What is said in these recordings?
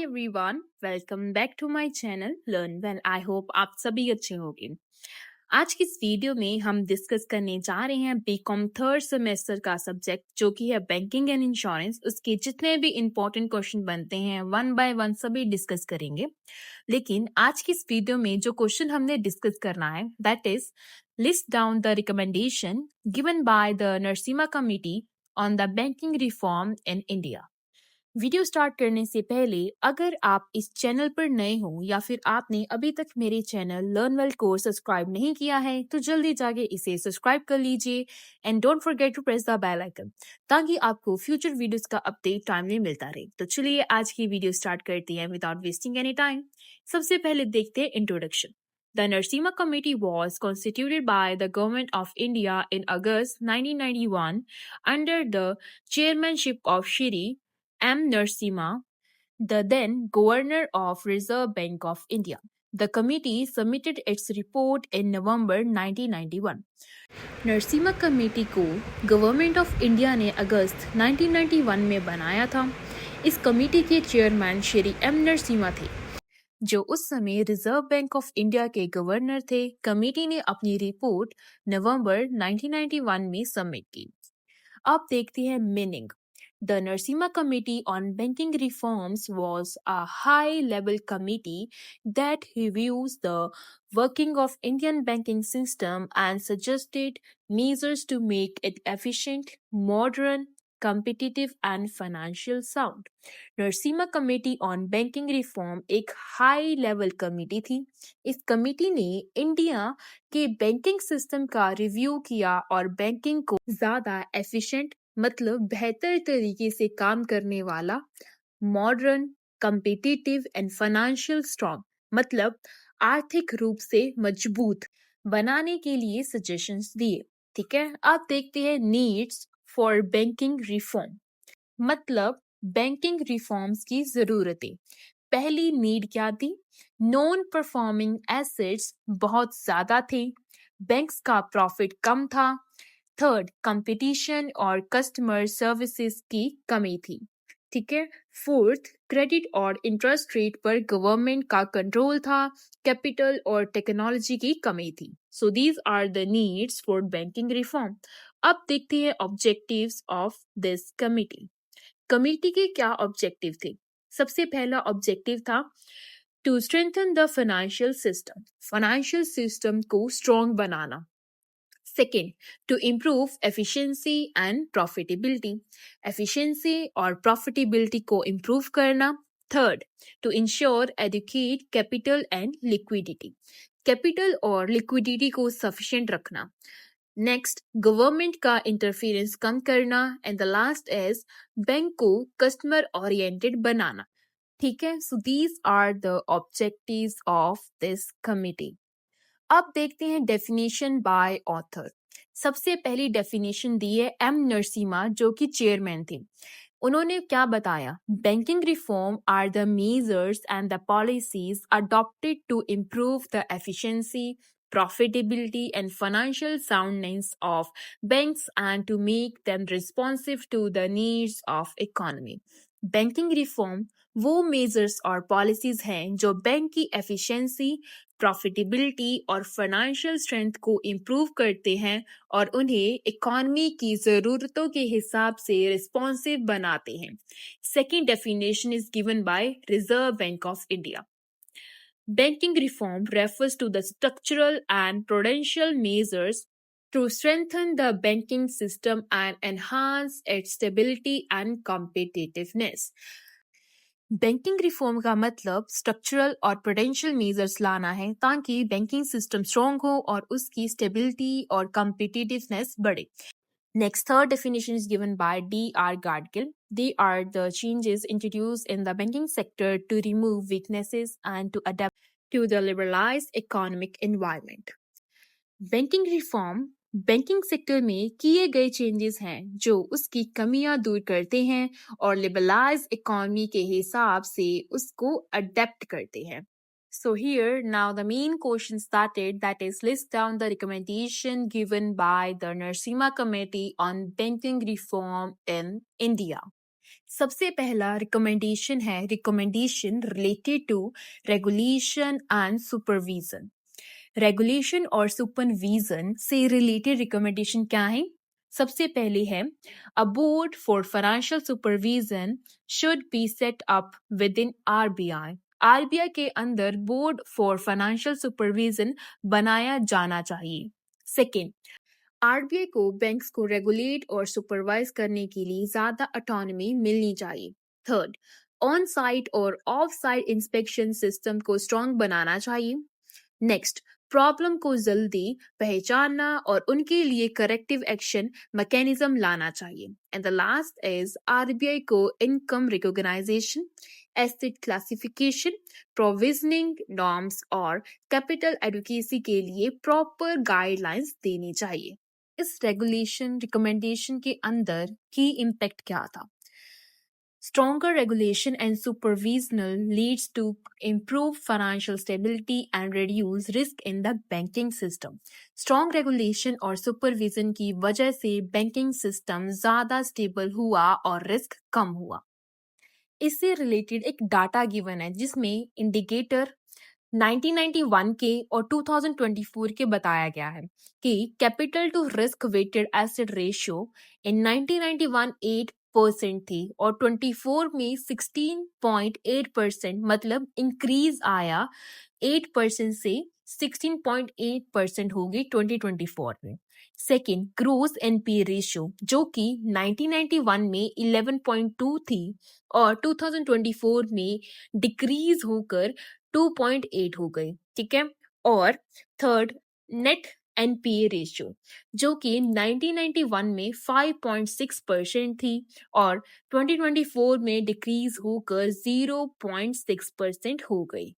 Everyone, welcome back to my channel learn well. I hope आप सभी अच्छे होंगे। आज की इस वीडियो में हम डिस्कस करने जा रहे हैं बीकॉम थर्ड सेमेस्टर का सब्जेक्ट जो कि है बैंकिंग एंड इंश्योरेंस। उसके जितने भी इंपॉर्टेंट क्वेश्चन बनते हैं वन बाय वन सभी डिस्कस करेंगे। लेकिन आज की इस वीडियो में जो क्वेश्चन हमने डिस्कस करना है that is list down the recommendation given by the Narasimha committee on the banking reform in India. Video start करने से पहले अगर आप इस चैनल पर नए हो या फिर आपने अभी तक मेरे चैनल लर्न वेल को सब्सक्राइब नहीं किया है तो जल्दी जाके इसे सब्सक्राइब कर लीजिए and don't forget to press the bell icon ताकि आपको फ्यूचर वीडियोस का अपडेट टाइमली मिलता रहे। तो चलिए आज की वीडियो स्टार्ट करते हैं विदाउट वेस्टिंग एनी टाइम। सबसे पहले देखते हैं introduction. The Narasimha Committee was constituted by the Government of India in August 1991 under the chairmanship of Shri M. Narasimha, the then Governor of Reserve Bank of India. The committee submitted its report in November 1991. Narasimha committee को government of India ने अगस्त 1991 में बनाया था। इस committee के chairman Shri M Narasimha थे जो उस समय रिजर्व बैंक ऑफ इंडिया के गवर्नर थे। कमेटी ने अपनी रिपोर्ट नवंबर 1991 में सबमिट की। अब देखते हैं meaning. The Narasimha Committee on Banking Reforms was a high-level committee that reviews the working of Indian banking system and suggested measures to make it efficient, modern, competitive and financial sound. Narasimha committee on banking reform एक high level committee थी। इस committee ने India के banking system का review किया और banking को ज्यादा एफिशिएंट मतलब बेहतर तरीके से काम करने वाला, modern, competitive and financial strong मतलब आर्थिक रूप से मजबूत बनाने के लिए सजेशंस दिए। ठीक है, अब देखते हैं नीड्स फॉर बैंकिंग रिफॉर्म मतलब बैंकिंग रिफॉर्म्स की जरूरतें। पहली नीड क्या थी? नॉन परफॉर्मिंग एसेट्स बहुत ज्यादा थे, बैंक्स का प्रॉफिट कम था। थर्ड, कंपटीशन और कस्टमर सर्विसेज की कमी थी। ठीक है। फोर्थ, क्रेडिट और इंटरेस्ट रेट पर गवर्नमेंट का कंट्रोल था। कैपिटल और टेक्नोलॉजी की कमी थी। So these are the needs for banking reform. अब देखते हैं objectives of this committee. Committee के क्या ऑब्जेक्टिव थे? सबसे पहला ऑब्जेक्टिव था to strengthen the financial system को स्ट्रॉन्ग बनाना। Second, to improve efficiency and profitability, efficiency और प्रॉफिटेबिलिटी को इम्प्रूव करना। Third, to ensure adequate capital and liquidity, capital और लिक्विडिटी को सफिशिएंट रखना। नेक्स्ट, गवर्नमेंट का इंटरफेरेंस कम करना। And the last is bank को कस्टमर ओरिएंटेड बनाना। ठीक है, so these are the objectives of this committee. अब देखते हैं डेफिनेशन बाय ऑथर। सबसे पहली डेफिनेशन दी है एम नरसिम्हा जो कि चेयरमैन थे। उन्होंने क्या बताया? Banking reform are the measures and the policies adopted to improve the efficiency, profitability and financial soundness of banks and to make them responsive to the needs of economy. Banking reform वो measures और policies हैं जो bank की efficiency, profitability और financial strength को improve करते हैं और उन्हें इकोनॉमी की ज़रूरतों के हिसाब से रिस्पॉन्सिव बनाते हैं। Second definition is given by reserve bank of India. Banking reform refers to the structural and prudential measures to strengthen the banking system and enhance its stability and competitiveness. Banking reform का मतलब structural और prudential measures लाना है ताकि banking system strong हो और उसकी stability और कॉम्पिटिटिवनेस बढ़े। Next, third definition is given by D.R. Gadgil. They are the changes introduced in the banking sector to remove weaknesses and to adapt to the liberalized economic environment. Banking reform banking sector में किए गए changes हैं जो उसकी कमियां दूर करते हैं और लिबरलाइज इकोनॉमी के हिसाब से उसको अडेप्ट करते हैं। So here now the main question started, that is list down the recommendation given by the Narasimha Committee on banking reform in India. सबसे पहला रिकमेंडेशन है recommendation related to regulation and supervision. Regulation और supervision से related recommendation क्या है? सबसे पहले है a board for financial supervision should be set up within RBI. RBI के अंदर बोर्ड फॉर फाइनेंशियल सुपरविजन बनाया जाना चाहिए। सेकेंड, आरबीआई को बैंक्स को रेगुलेट और सुपरवाइज करने के लिए ज्यादा ऑटोनॉमी मिलनी चाहिए। थर्ड, ऑन साइट और ऑफ साइट इंस्पेक्शन सिस्टम को स्ट्रॉन्ग बनाना चाहिए। नेक्स्ट, प्रॉब्लम को जल्दी पहचानना और उनके लिए करेक्टिव एक्शन मैकेनिज्म लाना चाहिए। And the last is RBI को income recognisation, asset classification, provisioning norms और कैपिटल एडुकेसी के लिए प्रॉपर गाइडलाइंस देनी चाहिए। इस रेगुलेशन रिकमेंडेशन के अंदर की इम्पैक्ट क्या था? Stronger regulation and supervision leads to improved financial stability and reduce risk in the banking system. Strong regulation और supervision की वजह से banking system ज़्यादा stable हुआ और risk कम हुआ। इससे related एक data given है जिसमें indicator 1991 के और 2024 के बताया गया है कि capital to risk weighted asset ratio in 1991 8% थी और 24 में 16.8%, मतलब इंक्रीज आया 8% से 16.8% होगी 2024 में। सेकेंड, ग्रोस एनपीए रेशियो जो कि 1991 में 11.2 थी और 2024 में डिक्रीज होकर 2.8 हो गई। ठीक है। और थर्ड, नेट एनपीए रेशियो जो कि 1991 में 5.6% थी और 2024 में डिक्रीज होकर 0.6% हो गई।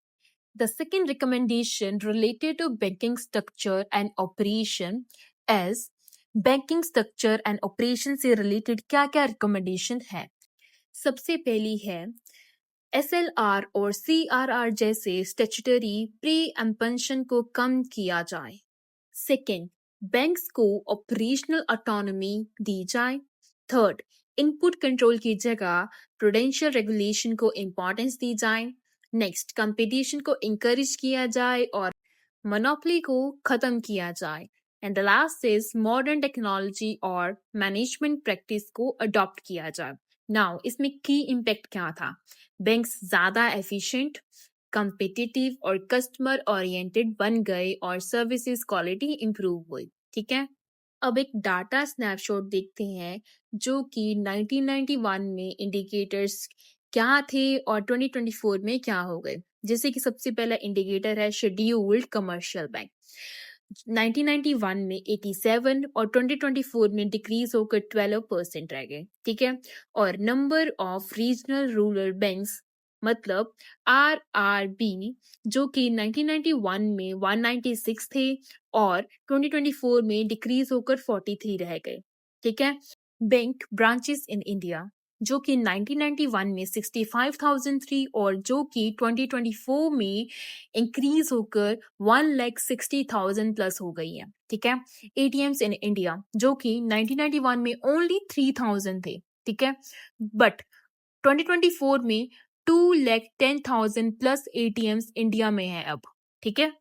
The second recommendation related to banking structure and operation is banking structure and operation से related क्या क्या recommendation है? सबसे पहली है SLR और CRR जैसे स्टेचुटरी प्री एम्पन्शन को कम किया जाए। सेकेंड, बैंक्स को ऑपरेशनल ऑटोनॉमी दी जाए। थर्ड, इनपुट कंट्रोल की जगह प्रूडेंशियल रेगुलेशन को इम्पोर्टेंस दी जाए। नेक्स्ट, कंपटीशन को इंकरेज किया जाए और मोनोपोली को खत्म किया जाए। And the last is modern technology और मैनेजमेंट प्रैक्टिस को अडॉप्ट किया जाए। नाउ इसमें की इम्पैक्ट क्या था? बैंक्स ज्यादा एफिशिएंट, कम्पिटिटिव और कस्टमर ओरिएंटेड बन गए और सर्विसेज क्वालिटी इंप्रूव हुई। ठीक है। अब एक डाटा स्नैपशॉट देखते हैं जो कि 1991 में इंडिकेटर्स क्या थे और 2024 में क्या हो गए। जैसे कि सबसे पहला इंडिकेटर है शेड्यूल्ड कमर्शियल बैंक, 1991 में 87 और 2024 में डिक्रीज होकर 12% रह गए। ठीक है। और number of regional rural banks मतलब RRB जो कि 1991 में 196 थे और 2024 में डिक्रीज होकर 43 रह गए। ठीक है। बैंक ब्रांचेस इन इंडिया जो कि 1991 में 65,003 और जो कि 2024 में इंक्रीज होकर 1,60,000 प्लस हो गई है। ठीक है। ATMs इन इंडिया जो कि 1991 में ओनली 3,000 थे। ठीक है। बट 2024 में 2,10,000 प्लस ATMs इंडिया में है अब। ठीक है।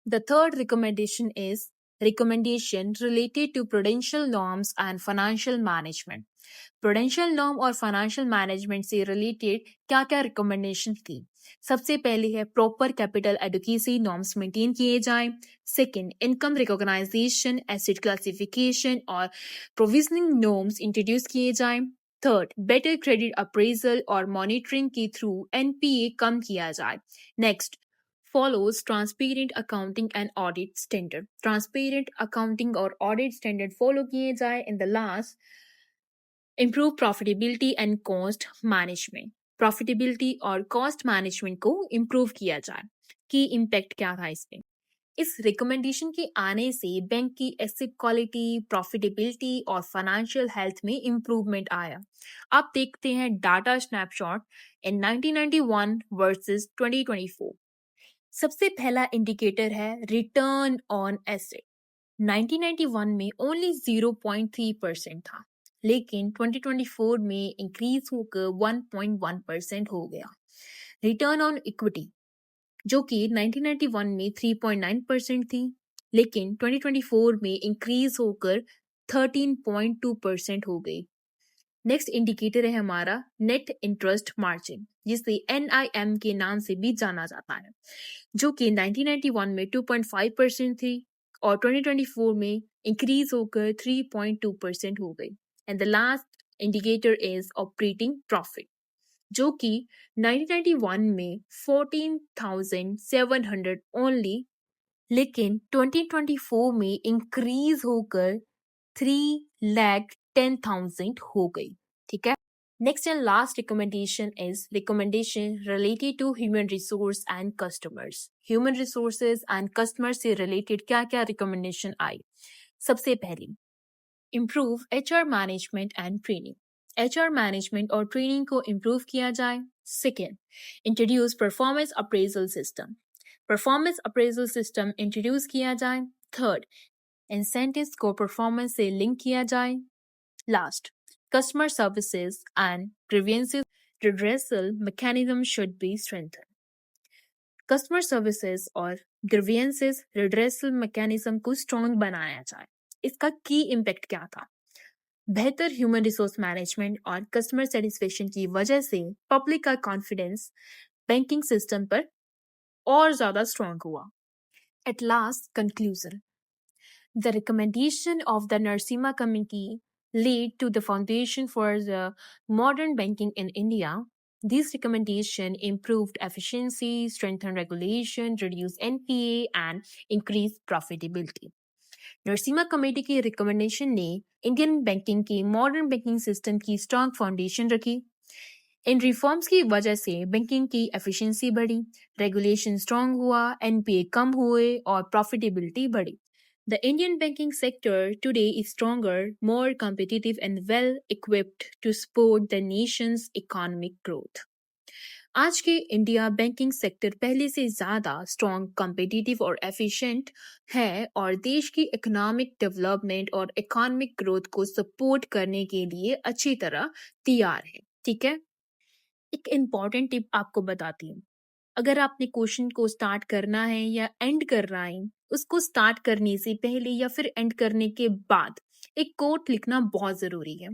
The third recommendation is recommendation related to prudential norms and financial management. Prudential norm और financial management से related क्या क्या recommendation थी? सबसे पहले है proper capital adequacy norms maintain किए जाएं। Second, income recognition, asset classification और provisioning norms introduce किए जाएं। Third, better credit appraisal और monitoring के through NPA कम किया जाए। Next, follows transparent accounting and audit standard. Transparent accounting और audit standard follow किए जाए। In the last, improve profitability and cost management. Profitability और cost management को improve किया जाए। की impact क्या था इसमें? इस रिकमेंडेशन के आने से बैंक की एसेट क्वालिटी, प्रॉफिटेबिलिटी और फाइनेंशियल हेल्थ में इंप्रूवमेंट आया। अब देखते हैं डाटा स्नैपशॉट इन 1991 वर्सेस 2024। सबसे पहला इंडिकेटर है रिटर्न ऑन एसेट। 1991 में ओनली 0.3% था। लेकिन 2024 में इंक्रीज होकर 1.1% हो गया। रिटर्न ऑन इक्विटी जो कि 1991 में 3.9% थी, लेकिन 2024 में इंक्रीज होकर 13.2% हो गई। नेक्स्ट इंडिकेटर है हमारा नेट इंटरेस्ट मार्जिन, जिसे NIM के नाम से भी जाना जाता है, जो कि 1991 में 2.5% थी और 2024 में इंक्रीज होकर 3.2% हो गई। And the last indicator is operating profit, जो कि 1991 में 14,700 ओनली, लेकिन 2024 में इंक्रीज होकर 3,10,000 हो गई। ठीक है। Next and last recommendation is recommendation related to human resource and customers. Human resources and customer से रिलेटेड क्या क्या रिकमेंडेशन आई? सबसे पहली, improve HR management and training. HR management और ट्रेनिंग को इम्प्रूव किया जाए। Second, introduce performance appraisal system. Performance appraisal system introduce किया जाए। थर्ड, इंसेंटिव्स को परफॉर्मेंस से लिंक किया जाए। Last, customer services and grievances redressal mechanism should be strengthen. Customer services और ग्रीवेंसेस रिड्रेसल मैकेनिज्म को स्ट्रॉन्ग बनाया जाए। इसका की इम्पैक्ट क्या था? बेहतर ह्यूमन रिसोर्स मैनेजमेंट और कस्टमर सेटिस्फेक्शन की वजह से पब्लिक का कॉन्फिडेंस बैंकिंग सिस्टम पर और ज्यादा स्ट्रॉन्ग हुआ। At last, conclusion, the recommendation of the Narasimha committee laid to the foundation for the modern banking in India. These recommendations improved efficiency, strengthened regulation, reduced NPA, and increased profitability. Narasimha committee की recommendation ने Indian banking की modern banking system की strong foundation रखी। इन reforms की वजह से banking की efficiency बढ़ी, रेगुलेशन स्ट्रॉन्ग हुआ, NPA कम हुए और प्रॉफिटेबिलिटी बढ़ी। The Indian banking sector today is stronger, more competitive, and well equipped to support the nation's economic growth. आज के इंडिया बैंकिंग सेक्टर पहले से ज्यादा स्ट्रॉन्ग, कॉम्पिटिटिव और एफिशिएंट है और देश की इकोनॉमिक डेवलपमेंट और इकोनॉमिक ग्रोथ को सपोर्ट करने के लिए अच्छी तरह तैयार है। ठीक है। एक इम्पॉर्टेंट टिप आपको बताती हूँ, अगर आपने क्वेश्चन को स्टार्ट करना है या एंड करना है, उसको स्टार्ट करने से पहले या फिर एंड करने के बाद एक कोट लिखना बहुत जरूरी है।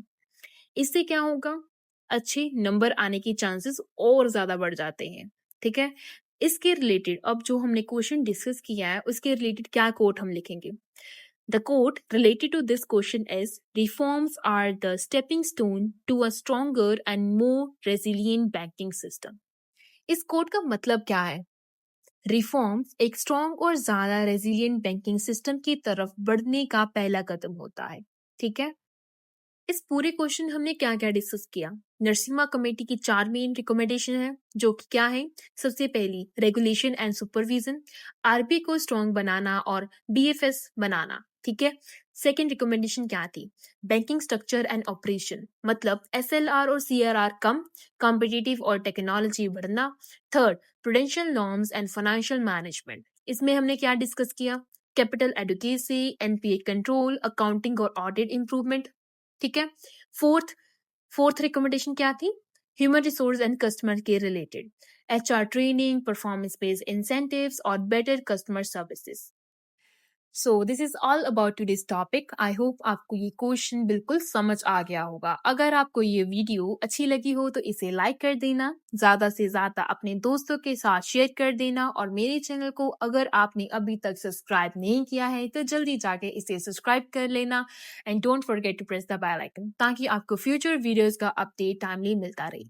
इससे क्या होगा? अच्छे नंबर आने के चांसेस और ज्यादा बढ़ जाते हैं। ठीक है। इसके रिलेटेड अब जो हमने क्वेश्चन डिस्कस किया है उसके रिलेटेड क्या कोट हम लिखेंगे? The quote related to this question is, reforms are the stepping stone to a stronger and more resilient banking system. इस कोट का मतलब क्या है? रिफॉर्म्स एक स्ट्रॉन्ग और ज्यादा रेजिलियंट बैंकिंग सिस्टम की तरफ बढ़ने का पहला कदम होता है। ठीक है। इस पूरे क्वेश्चन हमने क्या क्या डिस्कस किया? नरसिम्हा कमेटी की 4 मेन रिकमेंडेशन है, जो कि क्या है? सबसे पहली, रेगुलेशन एंड सुपरविजन, RBI को स्ट्रॉन्ग बनाना और BFS बनाना। ठीक है। सेकेंड रिकमेंडेशन क्या थी? बैंकिंग स्ट्रक्चर एंड ऑपरेशन, मतलब SLR और CRR कम, कॉम्पिटिटिव और टेक्नोलॉजी बढ़ना। Third, prudential norms and financial management, इसमें हमने क्या डिस्कस किया? Capital adequacy, NPA control, accounting और ऑडिट इंप्रूवमेंट। ठीक है। फोर्थ रिकमेंडेशन क्या थी? ह्यूमन रिसोर्स एंड कस्टमर के related, HR training, performance based incentives और better customer services. So this is all about today's topic. I hope आपको ये question बिल्कुल समझ आ गया होगा। अगर आपको ये वीडियो अच्छी लगी हो तो इसे लाइक कर देना, ज्यादा से ज्यादा अपने दोस्तों के साथ शेयर कर देना और मेरे चैनल को अगर आपने अभी तक सब्सक्राइब नहीं किया है तो जल्दी जाके इसे सब्सक्राइब कर लेना and don't forget to press the bell icon, ताकि आपको फ्यूचर वीडियोस का अपडेट टाइमली मिलता रहे।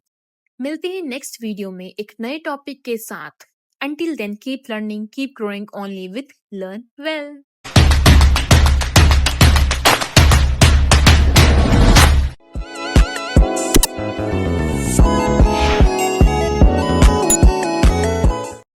मिलते हैं नेक्स्ट वीडियो में एक नए टॉपिक के साथ। Until then, keep learning, keep growing only with Learn Well.